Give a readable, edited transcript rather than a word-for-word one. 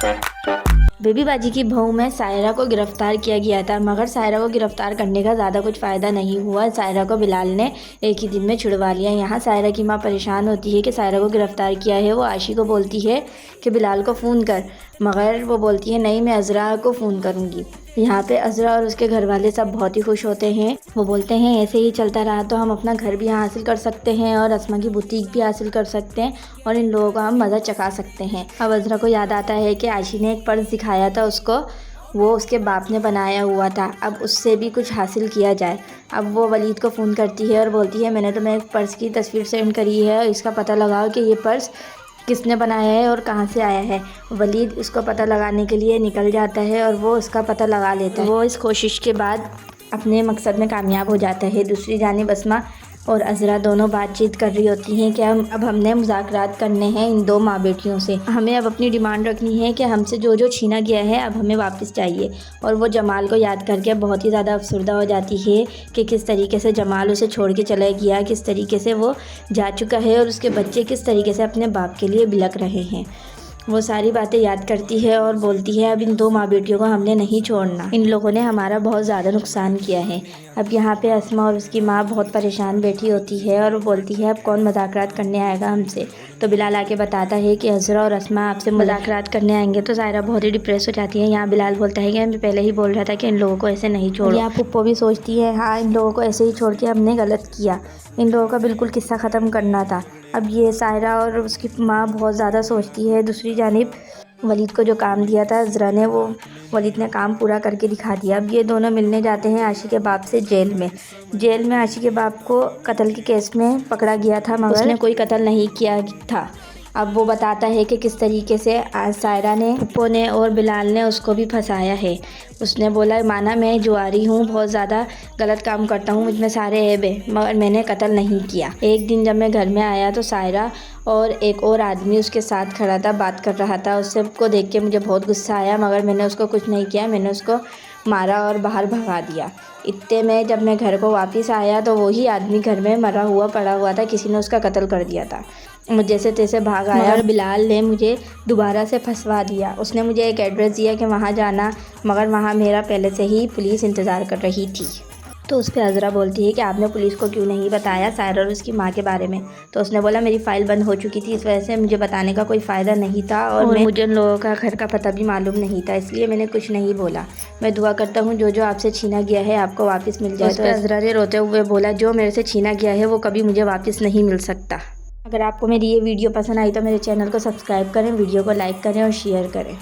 Baby बाजी की बहू में सायरा को गिरफ्तार किया गया था, मगर सायरा को गिरफ्तार करने का ज़्यादा कुछ फ़ायदा नहीं हुआ। सायरा को बिलाल ने एक ही दिन में छुड़वा लिया। यहाँ सायरा की माँ परेशान होती है कि सायरा को गिरफ्तार किया है। वो आशी को बोलती है कि बिलाल को फ़ोन कर, मगर वो बोलती है नहीं, मैं अज़रा को फ़ोन करूँगी। यहाँ पे अज़रा और उसके घर वाले सब बहुत ही खुश होते हैं। वो बोलते हैं ऐसे ही चलता रहा तो हम अपना घर भी हासिल कर सकते हैं और अस्मा की बुटीक भी हासिल कर सकते हैं और इन लोगों का हम मज़ा चखा सकते हैं। अब अज़रा को याद आता है कि आशी ने एक पर्स दिखाया था उसको, वो उसके बाप ने बनाया हुआ था, अब उससे भी कुछ हासिल किया जाए। अब वो वलीद को फ़ोन करती है और बोलती है मैंने तुम्हें एक पर्स की तस्वीर सेंड करी है, इसका पता लगाओ कि ये पर्स किसने बनाया है और कहाँ से आया है। वलीद उसको पता लगाने के लिए निकल जाता है और वो उसका पता लगा लेता है। वो इस कोशिश के बाद अपने मकसद में कामयाब हो जाता है। दूसरी जानिब अस्मा और अज़रा दोनों बातचीत कर रही होती हैं कि अब हमने मुज़ाकरात करने हैं इन दो माँ बेटियों से। हमें अब अपनी डिमांड रखनी है कि हमसे जो जो छीना गया है अब हमें वापस चाहिए। और वो जमाल को याद करके बहुत ही ज़्यादा अफसरदा हो जाती है कि किस तरीके से जमाल उसे छोड़ के चला गया, किस तरीके से वो जा चुका है और उसके बच्चे किस तरीके से अपने बाप के लिए बिलक रहे हैं। वो सारी बातें याद करती है और बोलती है अब इन दो माँ बेटियों को हमने नहीं छोड़ना, इन लोगों ने हमारा बहुत ज़्यादा नुकसान किया है। अब यहाँ पे अस्मा और उसकी माँ बहुत परेशान बैठी होती है और वो बोलती है अब कौन मुज़ाकरात करने आएगा हमसे। तो बिलाल आके बताता है कि अज़रा और अस्मा आपसे मुज़ाकरात करने आएंगे। तो सायरा बहुत ही डिप्रेस हो जाती है। यहाँ बिलाल बोलता है कि मैं पहले ही बोल रहा था कि इन लोगों को ऐसे नहीं छोड़ो। यहाँ पुप्पो भी सोचती है हाँ, इन लोगों को ऐसे ही छोड़ के हमने गलत किया, इन लोगों का बिल्कुल किस्सा ख़त्म करना था। अब ये सायरा और उसकी माँ बहुत ज़्यादा सोचती है। दूसरी जानिब वलीद को जो काम दिया था अज़रा ने, वो वलीद ने काम पूरा करके दिखा दिया। अब ये दोनों मिलने जाते हैं आशी के बाप से जेल में आशी के बाप को कत्ल के केस में पकड़ा गया था, मगर उसने कोई कत्ल नहीं किया था। अब वो बताता है कि किस तरीके से सायरा ने, पुप्पो ने और बिलाल ने उसको भी फंसाया है। उसने बोला माना मैं जुआरी हूँ, बहुत ज़्यादा गलत काम करता हूँ, मुझमें सारे ऐब है, मगर मैंने कत्ल नहीं किया। एक दिन जब मैं घर में आया तो सायरा और एक और आदमी उसके साथ खड़ा था, बात कर रहा था। उससे को देख के मुझे बहुत गुस्सा आया, मगर मैंने उसको कुछ नहीं किया, मैंने उसको मारा और बाहर भगा दिया। इतने में जब मैं घर को वापस आया तो वही आदमी घर में मरा हुआ पड़ा हुआ था, किसी ने उसका कत्ल कर दिया था। मुझे जैसे तैसे भाग आया और बिलाल ने मुझे दोबारा से फंसवा दिया। उसने मुझे एक एड्रेस दिया कि वहाँ जाना, मगर वहाँ मेरा पहले से ही पुलिस इंतज़ार कर रही थी। तो उस पर अज़रा बोलती है कि आपने पुलिस को क्यों नहीं बताया सायरा और उसकी माँ के बारे में। तो उसने बोला मेरी फ़ाइल बंद हो चुकी थी, इस वजह से मुझे बताने का कोई फ़ायदा नहीं था और मुझे उन लोगों का घर का पता भी मालूम नहीं था, इसलिए मैंने कुछ नहीं बोला। मैं दुआ करता हूँ जो जो आपसे छीना गया है आपको वापस मिल जाए। तो अज़रा ने रोते हुए बोला जो मेरे से छीना गया है वो कभी मुझे वापस नहीं मिल सकता। अगर आपको मेरी ये वीडियो पसंद आई तो मेरे चैनल को सब्सक्राइब करें, वीडियो को लाइक करें और शेयर करें।